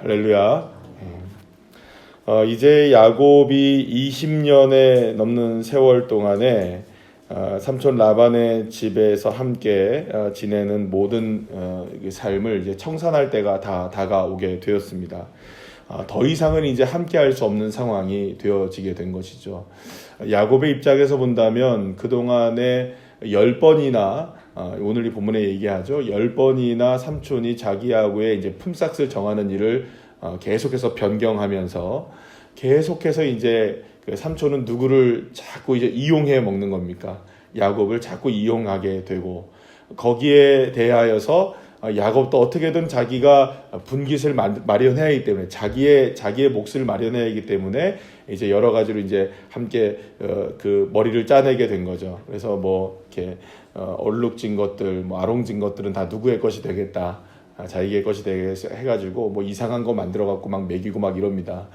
할렐루야. 이제 야곱이 20년에 넘는 세월 동안에 삼촌 라반의 집에서 함께 지내는 모든 삶을 이제 청산할 때가 다 다가오게 되었습니다. 더 이상은 이제 함께할 수 없는 상황이 되어지게 된 것이죠. 야곱의 입장에서 본다면 그동안에 10번이나 오늘 이 본문에 얘기하죠. 10번이나 삼촌이 자기하고의 이제 품삯을 정하는 일을 계속해서 변경하면서 계속해서 이제 그 삼촌은 누구를 자꾸 이제 이용해 먹는 겁니까? 야곱을 자꾸 이용하게 되고 거기에 대하여서 야곱도 어떻게든 자기가 분깃을 마련해야 하기 때문에 자기의 몫을 마련해야 하기 때문에 이제 여러 가지로 이제 함께 그 머리를 짜내게 된 거죠. 그래서 뭐 이렇게 얼룩진 것들, 뭐 아롱진 것들은 다 누구의 것이 되겠다. 자기의 것이 되게 해가지고 뭐 이상한 거 만들어갖고 막 먹이고 막 이럽니다.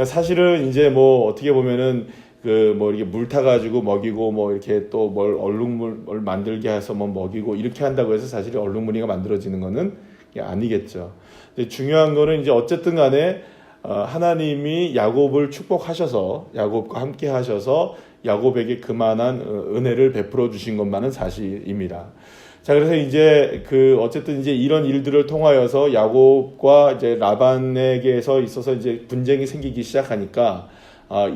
사실은 이제 뭐 어떻게 보면은 그 뭐 이렇게 물 타가지고 먹이고 뭐 이렇게 또 뭘 얼룩물 만들게 해서 뭐 먹이고 이렇게 한다고 해서 사실 얼룩무늬가 만들어지는 거는 아니겠죠. 근데 중요한 거는 이제 어쨌든 간에 하나님이 야곱을 축복하셔서 야곱과 함께 하셔서 야곱에게 그만한 은혜를 베풀어 주신 것만은 사실입니다. 자, 그래서 이제 어쨌든 이제 이런 일들을 통하여서 야곱과 이제 라반에게서 있어서 이제 분쟁이 생기기 시작하니까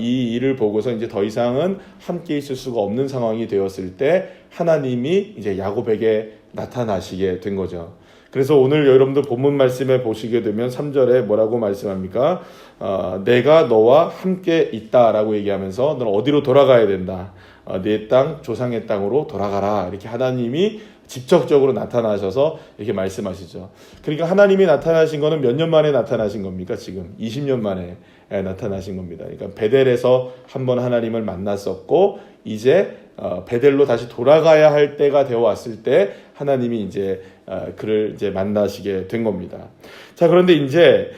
이 일을 보고서 이제 더 이상은 함께 있을 수가 없는 상황이 되었을 때 하나님이 이제 야곱에게 나타나시게 된 거죠. 그래서 오늘 여러분들 본문 말씀에 보시게 되면 3절에 뭐라고 말씀합니까? 내가 너와 함께 있다라고 얘기하면서 너는 어디로 돌아가야 된다. 네 땅, 조상의 땅으로 돌아가라. 이렇게 하나님이 직접적으로 나타나셔서 이렇게 말씀하시죠. 그러니까 하나님이 나타나신 거는 몇 년 만에 나타나신 겁니까? 지금 20년 만에 나타나신 겁니다. 그러니까 베델에서 한번 하나님을 만났었고 이제 베델로 다시 돌아가야 할 때가 되어 왔을 때 하나님이 이제 그를 이제 만나시게 된 겁니다. 자, 그런데 이제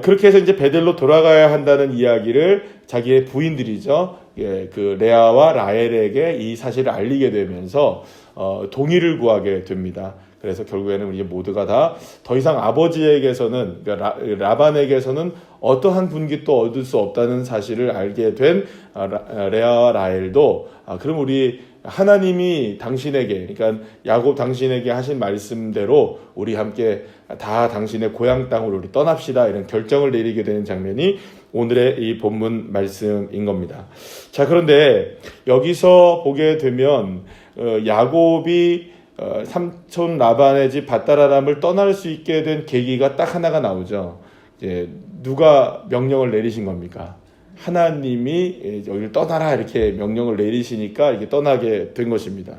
그렇게 해서 이제 베델로 돌아가야 한다는 이야기를 자기의 부인들이죠. 그 레아와 라헬에게 이 사실을 알리게 되면서 동의를 구하게 됩니다. 그래서 결국에는 우리 모두가 다 더 이상 아버지에게서는 그러니까 라반에게서는 어떠한 분깃도 얻을 수 없다는 사실을 알게 된 레아와 라헬도 그럼 우리 하나님이 당신에게 그러니까 야곱 당신에게 하신 말씀대로 우리 함께 다 당신의 고향 땅으로 우리 떠납시다 이런 결정을 내리게 되는 장면이 오늘의 이 본문 말씀인 겁니다. 자, 그런데 여기서 보게 되면 야곱이 삼촌 라반의 집 밧다라람을 떠날 수 있게 된 계기가 딱 하나가 나오죠. 이제 누가 명령을 내리신 겁니까? 하나님이 여기를 떠나라 이렇게 명령을 내리시니까 이게 떠나게 된 것입니다.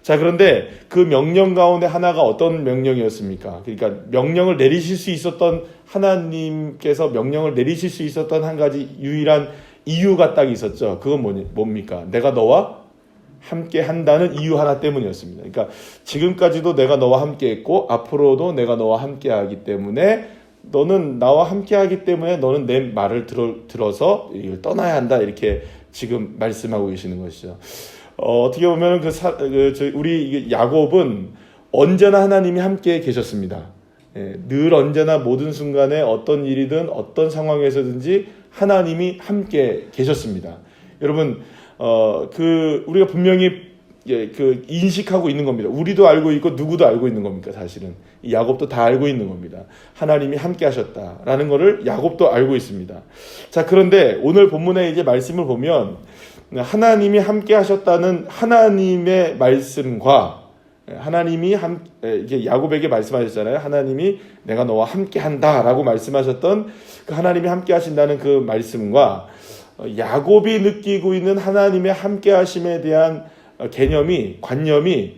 자, 그런데 그 명령 가운데 하나가 어떤 명령이었습니까? 그러니까 명령을 내리실 수 있었던 하나님께서 명령을 내리실 수 있었던 한 가지 유일한 이유가 딱 있었죠. 그건 뭡니까? 내가 너와 함께 한다는 이유 하나 때문이었습니다. 그러니까 지금까지도 내가 너와 함께 했고 앞으로도 내가 너와 함께 하기 때문에 너는 나와 함께 하기 때문에 너는 내 말을 들어서 이걸 떠나야 한다 이렇게 지금 말씀하고 계시는 것이죠. 어떻게 보면 우리 야곱은 언제나 하나님이 함께 계셨습니다. 늘 언제나 모든 순간에 어떤 일이든 어떤 상황에서든지 하나님이 함께 계셨습니다. 여러분 우리가 분명히 인식하고 있는 겁니다. 우리도 알고 있고 누구도 알고 있는 겁니까? 사실은 이 야곱도 다 알고 있는 겁니다. 하나님이 함께 하셨다라는 것을 야곱도 알고 있습니다. 자, 그런데 오늘 본문에 이제 말씀을 보면 하나님이 함께 하셨다는 하나님의 말씀과 하나님이 이게 야곱에게 말씀하셨잖아요. 하나님이 내가 너와 함께 한다라고 말씀하셨던 그 하나님이 함께 하신다는 그 말씀과 야곱이 느끼고 있는 하나님의 함께 하심에 대한 관념이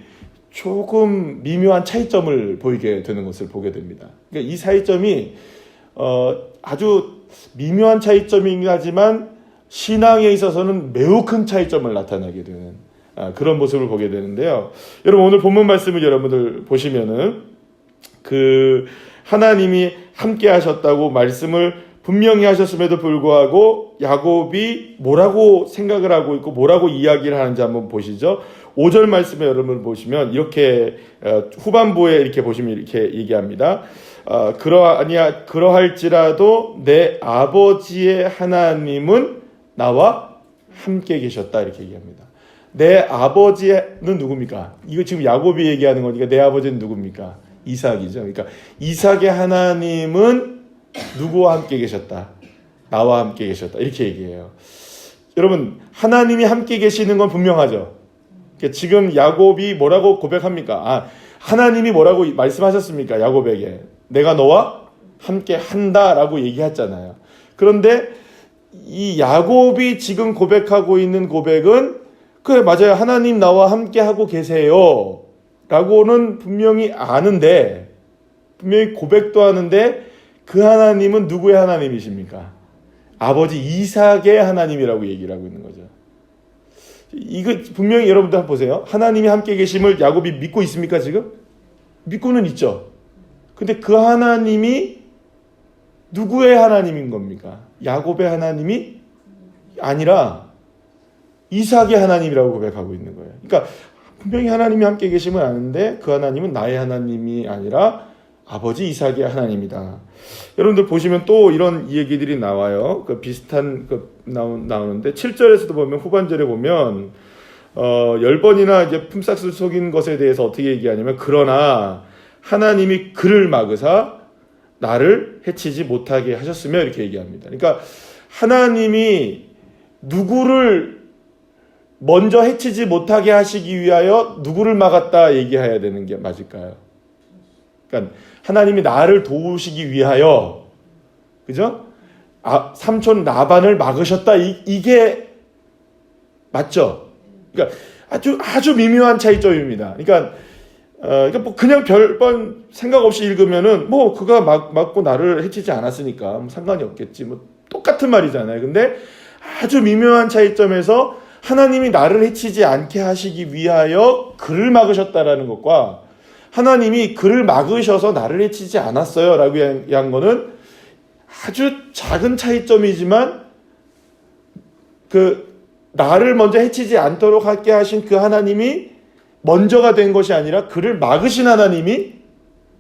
조금 미묘한 차이점을 보이게 되는 것을 보게 됩니다. 그러니까 이 차이점이 아주 미묘한 차이점이긴 하지만 신앙에 있어서는 매우 큰 차이점을 나타나게 되는 그런 모습을 보게 되는데요. 여러분 오늘 본문 말씀을 여러분들 보시면은 하나님이 함께 하셨다고 말씀을 분명히 하셨음에도 불구하고 야곱이 뭐라고 생각을 하고 있고 뭐라고 이야기를 하는지 한번 보시죠. 5절 말씀에 여러분 보시면 이렇게 후반부에 이렇게 보시면 이렇게 얘기합니다. 그러할지라도 내 아버지의 하나님은 나와 함께 계셨다 이렇게 얘기합니다. 내 아버지는 누굽니까? 이거 지금 야곱이 얘기하는 거니까 내 아버지는 누굽니까? 이삭이죠. 그러니까 이삭의 하나님은 누구와 함께 계셨다? 나와 함께 계셨다. 이렇게 얘기해요. 여러분, 하나님이 함께 계시는 건 분명하죠. 그러니까 지금 야곱이 뭐라고 고백합니까? 하나님이 뭐라고 말씀하셨습니까? 야곱에게. 내가 너와 함께 한다라고 얘기했잖아요. 그런데 이 야곱이 지금 고백하고 있는 고백은 그래 맞아요. 하나님 나와 함께 하고 계세요. 라고는 분명히 아는데 분명히 고백도 하는데 그 하나님은 누구의 하나님이십니까? 아버지 이삭의 하나님이라고 얘기를 하고 있는 거죠. 이거 분명히 여러분들 한번 보세요. 하나님이 함께 계심을 야곱이 믿고 있습니까 지금? 믿고는 있죠. 근데 그 하나님이 누구의 하나님인 겁니까? 야곱의 하나님이 아니라 이삭의 하나님이라고 고백하고 있는 거예요. 그러니까 분명히 하나님이 함께 계심을 아는데 그 하나님은 나의 하나님이 아니라 아버지 이삭의 하나님이다. 여러분들 보시면 또 이런 얘기들이 나와요. 그 비슷한 나오는데 7절에서도 보면 후반절에 보면 10번이나 이제 품삯을 속인 것에 대해서 어떻게 얘기하냐면 그러나 하나님이 그를 막으사 나를 해치지 못하게 하셨으며 이렇게 얘기합니다. 그러니까 하나님이 누구를 먼저 해치지 못하게 하시기 위하여 누구를 막았다 얘기해야 되는 게 맞을까요? 그러니까 하나님이 나를 도우시기 위하여 그죠? 삼촌 라반을 막으셨다 이게 맞죠? 그러니까 아주 미묘한 차이점입니다. 그러니까 뭐 그냥 별번 생각 없이 읽으면은 뭐 그가 막고 나를 해치지 않았으니까 뭐 상관이 없겠지 뭐 똑같은 말이잖아요. 근데 아주 미묘한 차이점에서 하나님이 나를 해치지 않게 하시기 위하여 그를 막으셨다라는 것과 하나님이 그를 막으셔서 나를 해치지 않았어요 라고 한 거는 아주 작은 차이점이지만 그 나를 먼저 해치지 않도록 하게 하신 그 하나님이 먼저가 된 것이 아니라 그를 막으신 하나님이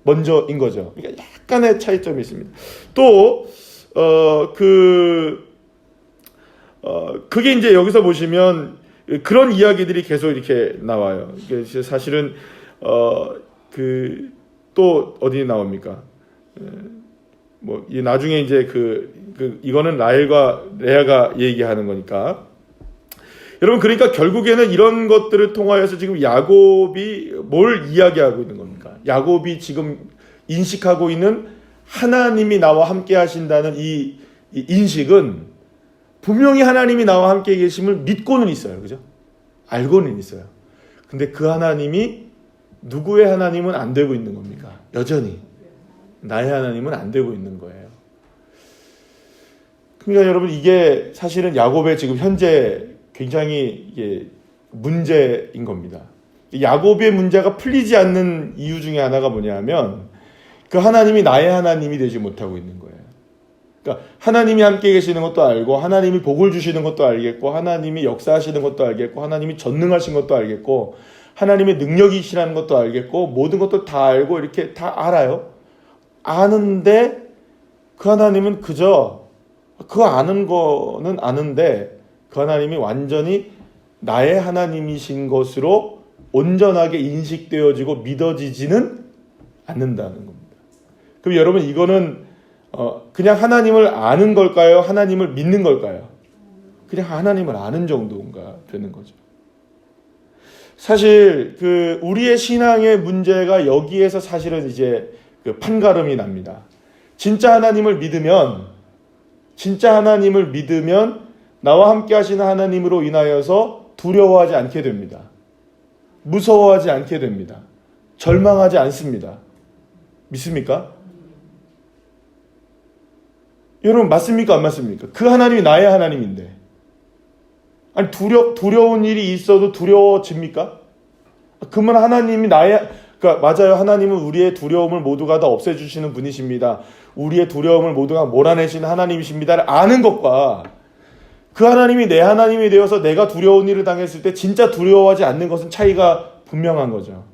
먼저인 거죠. 그러니까 약간의 차이점이 있습니다. 또 그게 이제 여기서 보시면 그런 이야기들이 계속 이렇게 나와요. 사실은 또 어디 나옵니까? 뭐 나중에 이제 이거는 라헬과 레아가 얘기하는 거니까. 여러분 그러니까 결국에는 이런 것들을 통하여서 지금 야곱이 뭘 이야기하고 있는 겁니까? 야곱이 지금 인식하고 있는 하나님이 나와 함께 하신다는 이 인식은 분명히 하나님이 나와 함께 계심을 믿고는 있어요. 그죠? 알고는 있어요. 근데 그 하나님이 누구의 하나님은 안 되고 있는 겁니까? 여전히 나의 하나님은 안 되고 있는 거예요. 그러니까 여러분 이게 사실은 야곱의 지금 현재 굉장히 이게 문제인 겁니다. 야곱의 문제가 풀리지 않는 이유 중에 하나가 뭐냐면 그 하나님이 나의 하나님이 되지 못하고 있는 거예요. 그러니까 하나님이 함께 계시는 것도 알고 하나님이 복을 주시는 것도 알겠고 하나님이 역사하시는 것도 알겠고 하나님이 전능하신 것도 알겠고 하나님의 능력이시라는 것도 알겠고 모든 것도 다 알고 이렇게 다 알아요. 아는데 그 하나님은 그저 그 아는 거는 아는데 그 하나님이 완전히 나의 하나님이신 것으로 온전하게 인식되어지고 믿어지지는 않는다는 겁니다. 그럼 여러분 이거는 그냥 하나님을 아는 걸까요? 하나님을 믿는 걸까요? 그냥 하나님을 아는 정도인가 되는 거죠. 사실 우리의 신앙의 문제가 여기에서 사실은 이제 판가름이 납니다. 진짜 하나님을 믿으면 나와 함께 하시는 하나님으로 인하여서 두려워하지 않게 됩니다. 무서워하지 않게 됩니다. 절망하지 않습니다. 믿습니까? 여러분 맞습니까? 안 맞습니까? 그 하나님이 나의 하나님인데 아니 두려운 일이 있어도 두려워집니까? 그러면 하나님이 그러니까 맞아요. 하나님은 우리의 두려움을 모두가 다 없애주시는 분이십니다. 우리의 두려움을 모두가 몰아내시는 하나님이십니다를 아는 것과 그 하나님이 내 하나님이 되어서 내가 두려운 일을 당했을 때 진짜 두려워하지 않는 것은 차이가 분명한 거죠.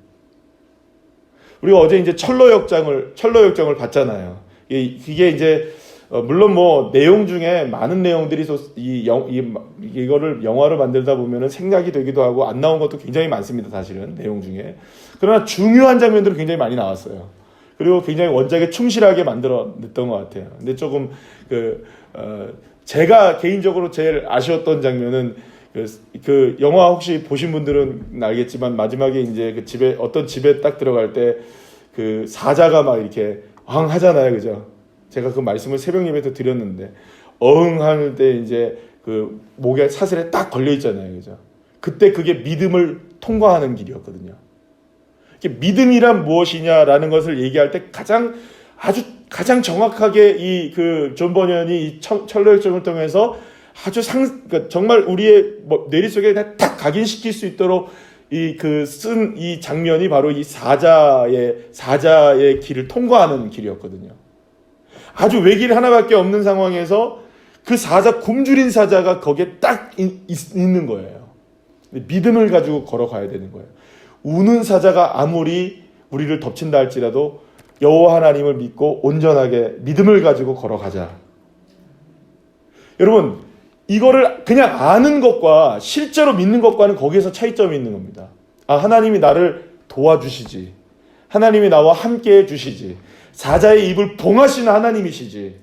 우리가 어제 이제 철로역정을 봤잖아요. 이게 이제 물론 뭐 내용 중에 많은 내용들이 이거를 영화로 만들다 보면은 생략이 되기도 하고 안 나온 것도 굉장히 많습니다. 사실은 내용 중에. 그러나 중요한 장면들은 굉장히 많이 나왔어요. 그리고 굉장히 원작에 충실하게 만들어 냈던 것 같아요. 근데 조금 제가 개인적으로 제일 아쉬웠던 장면은 그 영화 혹시 보신 분들은 알겠지만 마지막에 이제 그 어떤 집에 딱 들어갈 때 그 사자가 막 이렇게 어흥 하잖아요, 그죠? 제가 그 말씀을 새벽 예배에서 드렸는데 어흥 할 때 이제 그 목에 사슬에 딱 걸려 있잖아요, 그죠? 그때 그게 믿음을 통과하는 길이었거든요. 믿음이란 무엇이냐라는 것을 얘기할 때 가장 정확하게 이 그 존 버년이 이 철로역정을 통해서 아주 그러니까 정말 우리의 뇌리 속에 딱 각인시킬 수 있도록 쓴 이 장면이 바로 이 사자의 길을 통과하는 길이었거든요. 아주 외길 하나밖에 없는 상황에서 그 굶주린 사자가 거기에 딱 있는 거예요. 믿음을 가지고 걸어가야 되는 거예요. 우는 사자가 아무리 우리를 덮친다 할지라도 여호와 하나님을 믿고 온전하게 믿음을 가지고 걸어가자. 여러분, 이거를 그냥 아는 것과 실제로 믿는 것과는 거기에서 차이점이 있는 겁니다. 하나님이 나를 도와주시지. 하나님이 나와 함께 해주시지. 사자의 입을 봉하시는 하나님이시지.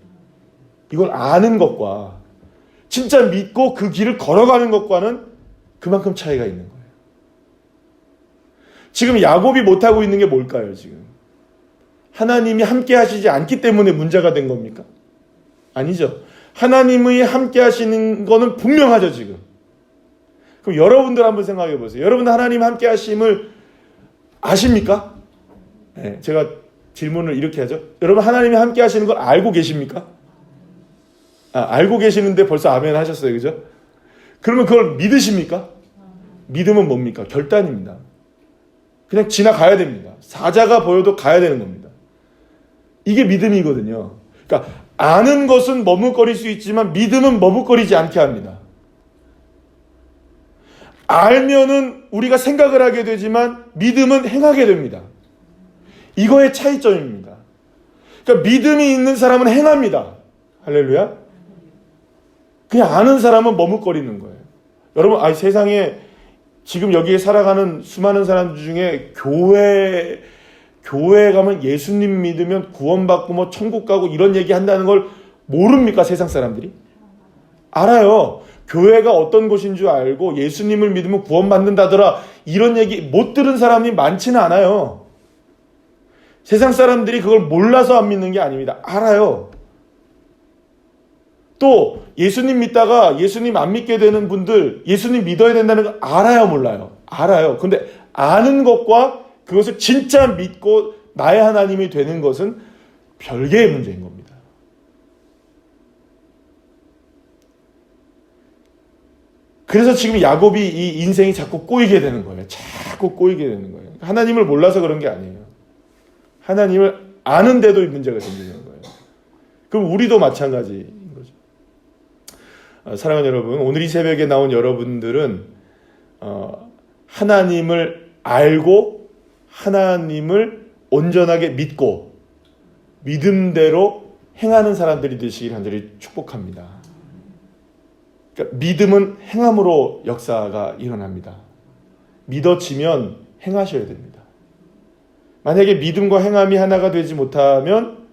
이걸 아는 것과 진짜 믿고 그 길을 걸어가는 것과는 그만큼 차이가 있는 거예요. 지금 야곱이 못하고 있는 게 뭘까요, 지금? 하나님이 함께 하시지 않기 때문에 문제가 된 겁니까? 아니죠. 하나님이 함께 하시는 거는 분명하죠, 지금. 그럼 여러분들 한번 생각해 보세요. 여러분들 하나님 함께 하심을 아십니까? 네, 제가 질문을 이렇게 하죠. 여러분 하나님이 함께 하시는 걸 알고 계십니까? 알고 계시는데 벌써 아멘 하셨어요, 그죠? 그러면 그걸 믿으십니까? 믿음은 뭡니까? 결단입니다. 그냥 지나가야 됩니다. 사자가 보여도 가야 되는 겁니다. 이게 믿음이거든요. 그러니까 아는 것은 머뭇거릴 수 있지만 믿음은 머뭇거리지 않게 합니다. 알면은 우리가 생각을 하게 되지만 믿음은 행하게 됩니다. 이거의 차이점입니다. 그러니까 믿음이 있는 사람은 행합니다. 할렐루야. 그냥 아는 사람은 머뭇거리는 거예요. 여러분, 세상에 지금 여기에 살아가는 수많은 사람들 중에 교회에 가면 예수님 믿으면 구원받고 뭐 천국 가고 이런 얘기 한다는 걸 모릅니까? 세상 사람들이? 알아요. 교회가 어떤 곳인 줄 알고 예수님을 믿으면 구원받는다더라 이런 얘기 못 들은 사람이 많지는 않아요. 세상 사람들이 그걸 몰라서 안 믿는 게 아닙니다. 알아요. 또 예수님 믿다가 예수님 안 믿게 되는 분들 예수님 믿어야 된다는 걸 알아요, 몰라요? 알아요. 근데 아는 것과 그것을 진짜 믿고 나의 하나님이 되는 것은 별개의 문제인 겁니다. 그래서 지금 야곱이 이 인생이 자꾸 꼬이게 되는 거예요. 자꾸 꼬이게 되는 거예요. 하나님을 몰라서 그런 게 아니에요. 하나님을 아는데도 문제가 생기는 거예요. 그럼 우리도 마찬가지인 거죠. 사랑하는 여러분, 오늘 이 새벽에 나온 여러분들은 하나님을 알고 하나님을 온전하게 믿고 믿음대로 행하는 사람들이 되시길 간절히 축복합니다. 그러니까 믿음은 행함으로 역사가 일어납니다. 믿어지면 행하셔야 됩니다. 만약에 믿음과 행함이 하나가 되지 못하면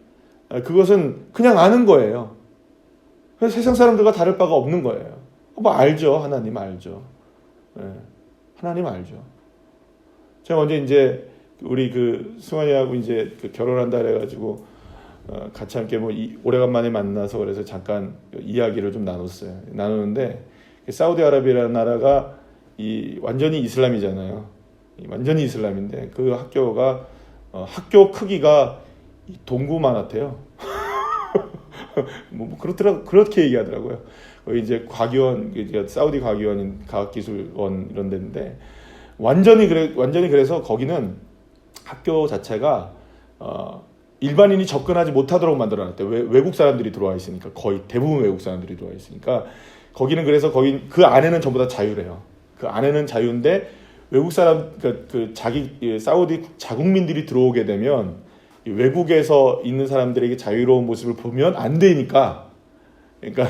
그것은 그냥 아는 거예요. 그래서 세상 사람들과 다를 바가 없는 거예요. 뭐 알죠. 하나님 알죠. 네. 하나님 알죠. 제가 언제 이제 우리 승환이하고 이제 결혼한다 그래가지고 같이 함께 오래간만에 만나서 그래서 잠깐 이야기를 좀 나누는데 사우디아라비아라는 나라가 완전히 이슬람이잖아요. 완전히 이슬람인데 그 학교가 학교 크기가 동구만 같아요. 그렇게 얘기하더라고요. 이제 과기원, 사우디 과기원인 과학기술원 이런 데인데 완전히 그래서 거기는 학교 자체가 일반인이 접근하지 못하도록 만들어놨대요. 외국 사람들이 들어와 있으니까 거의 대부분 외국 사람들이 들어와 있으니까 거기는 그래서 그 안에는 전부 다 자유래요. 그 안에는 자유인데 외국 사람 자기 사우디 자국민들이 들어오게 되면 외국에서 있는 사람들에게 자유로운 모습을 보면 안 되니까, 그러니까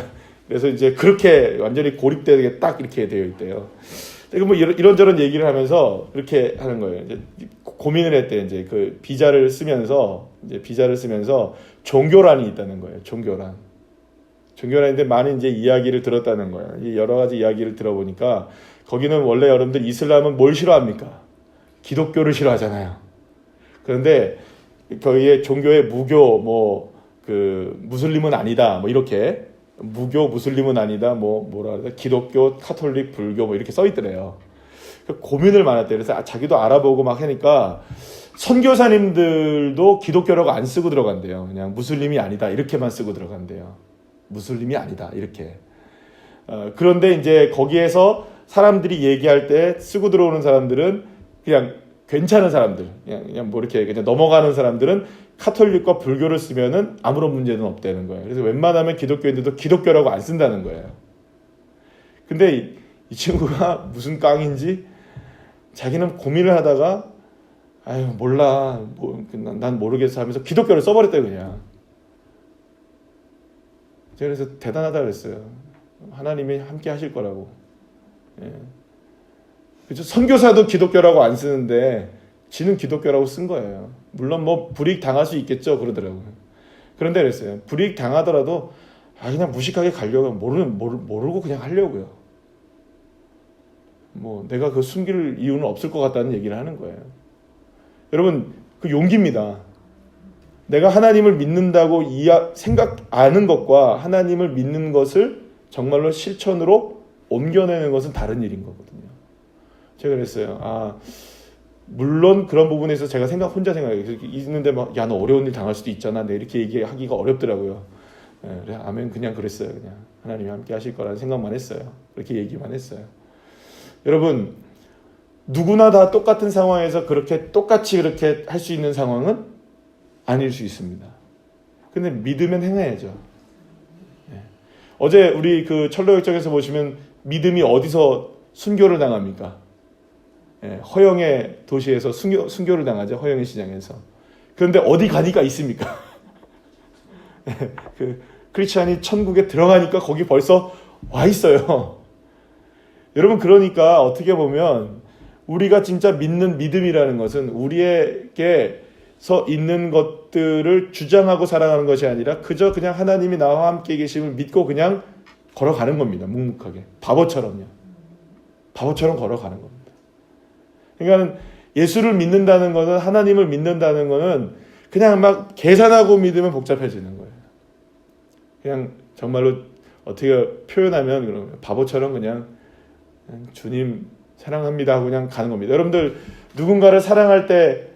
그래서 이제 그렇게 완전히 고립되게 딱 이렇게 되어 있대요. 뭐 이런저런 얘기를 하면서 그렇게 하는 거예요. 이제 고민을 했대. 이제 그 비자를 쓰면서 종교란이 있다는 거예요. 종교란인데 많은 이제 이야기를 들었다는 거예요. 여러 가지 이야기를 들어보니까 거기는 원래 여러분들 이슬람은 뭘 싫어합니까? 기독교를 싫어하잖아요. 그런데 거기에 종교의 무교 무슬림은 아니다. 뭐 이렇게 무교 무슬림은 아니다. 뭐라 그래? 기독교, 카톨릭, 불교 뭐 이렇게 써 있더래요. 고민을 많이 했대요. 그래서 자기도 알아보고 막 하니까 선교사님들도 기독교라고 안 쓰고 들어간대요. 그냥 무슬림이 아니다 이렇게만 쓰고 들어간대요. 무슬림이 아니다 이렇게. 그런데 이제 거기에서 사람들이 얘기할 때 쓰고 들어오는 사람들은 그냥 괜찮은 사람들, 그냥 뭐 이렇게 그냥 넘어가는 사람들은 카톨릭과 불교를 쓰면은 아무런 문제는 없다는 거예요. 그래서 웬만하면 기독교인들도 기독교라고 안 쓴다는 거예요. 근데 이 친구가 무슨 깡인지 자기는 고민을 하다가 아유 몰라, 난 모르겠어 하면서 기독교를 써버렸대요 그냥. 제가 그래서 대단하다 그랬어요. 하나님이 함께 하실 거라고. 예. 그렇죠? 선교사도 기독교라고 안 쓰는데 지는 기독교라고 쓴 거예요. 물론 뭐 불이익 당할 수 있겠죠 그러더라고요. 그런데 그랬어요. 불이익 당하더라도 그냥 무식하게 가려고 모르고 그냥 하려고요. 뭐 내가 그 숨길 이유는 없을 것 같다는 얘기를 하는 거예요. 여러분 그 용기입니다. 내가 하나님을 믿는다고 아는 것과 하나님을 믿는 것을 정말로 실천으로 옮겨내는 것은 다른 일인 거거든요. 제가 그랬어요. 물론 그런 부분에서 제가 혼자 생각해요. 있는데 막, 야, 너 어려운 일 당할 수도 있잖아. 네, 이렇게 얘기하기가 어렵더라고요. 그래, 아멘. 그냥 그랬어요. 그냥 하나님이 함께 하실 거라는 생각만 했어요. 그렇게 얘기만 했어요. 여러분, 누구나 다 똑같은 상황에서 똑같이 그렇게 할 수 있는 상황은 아닐 수 있습니다. 근데 믿으면 행해야죠. 어제 우리 그 철로역정에서 보시면 믿음이 어디서 순교를 당합니까? 허영의 도시에서 순교를 당하죠. 허영의 시장에서. 그런데 어디 가니까 있습니까? 그 크리스찬이 천국에 들어가니까 거기 벌써 와 있어요. 여러분 그러니까 어떻게 보면 우리가 진짜 믿는 믿음이라는 것은 우리에게서 있는 것들을 주장하고 살아가는 것이 아니라 그저 그냥 하나님이 나와 함께 계심을 믿고 그냥 걸어가는 겁니다. 묵묵하게. 바보처럼요. 바보처럼 걸어가는 겁니다. 그러니까 예수를 믿는다는 것은, 하나님을 믿는다는 것은 그냥 막 계산하고 믿으면 복잡해지는 거예요. 그냥 정말로 어떻게 표현하면 그러면 바보처럼 그냥 주님 사랑합니다 하고 그냥 가는 겁니다. 여러분들 누군가를 사랑할 때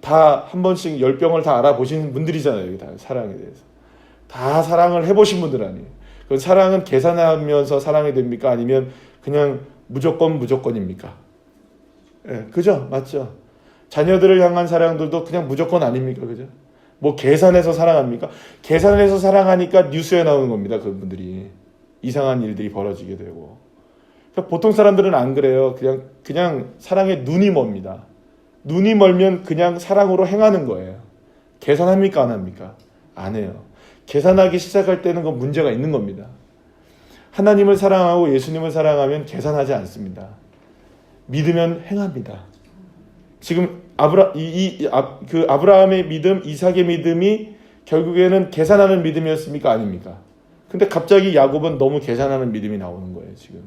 다 한 번씩 10병을 다 알아보신 분들이잖아요. 여기 다 사랑에 대해서. 다 사랑을 해보신 분들 아니에요. 그 사랑은 계산하면서 사랑이 됩니까? 아니면 그냥 무조건입니까? 예, 그죠? 맞죠? 자녀들을 향한 사랑들도 그냥 무조건 아닙니까? 그죠? 뭐 계산해서 사랑합니까? 계산해서 사랑하니까 뉴스에 나오는 겁니다. 그분들이. 이상한 일들이 벌어지게 되고. 그러니까 보통 사람들은 안 그래요. 그냥 사랑에 눈이 멉니다. 눈이 멀면 그냥 사랑으로 행하는 거예요. 계산합니까? 안 합니까? 안 해요. 계산하기 시작할 때는 그 문제가 있는 겁니다. 하나님을 사랑하고 예수님을 사랑하면 계산하지 않습니다. 믿으면 행합니다. 지금 아브라함의 믿음, 이삭의 믿음이 결국에는 계산하는 믿음이었습니까? 아닙니까? 근데 갑자기 야곱은 너무 계산하는 믿음이 나오는 거예요, 지금.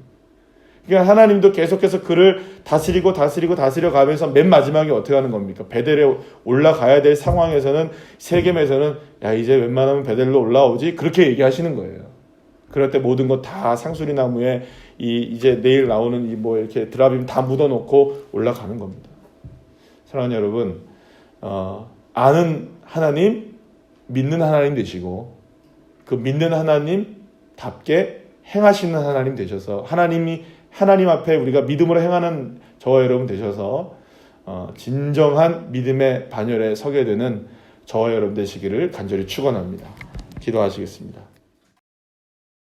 그러니까 하나님도 계속해서 그를 다스리고 가면서 맨 마지막에 어떻게 하는 겁니까? 베델에 올라가야 될 상황에서는 세겜에서는 야 이제 웬만하면 베델로 올라오지 그렇게 얘기하시는 거예요. 그럴 때 모든 것 다 상수리 나무에 이제 내일 나오는 이렇게 드라빔 다 묻어놓고 올라가는 겁니다. 사랑하는 여러분, 아는 하나님, 믿는 하나님 되시고 그 믿는 하나님답게 행하시는 하나님 되셔서 하나님 앞에 우리가 믿음으로 행하는 저와 여러분 되셔서 진정한 믿음의 반열에 서게 되는 저와 여러분 되시기를 간절히 축원합니다. 기도하시겠습니다.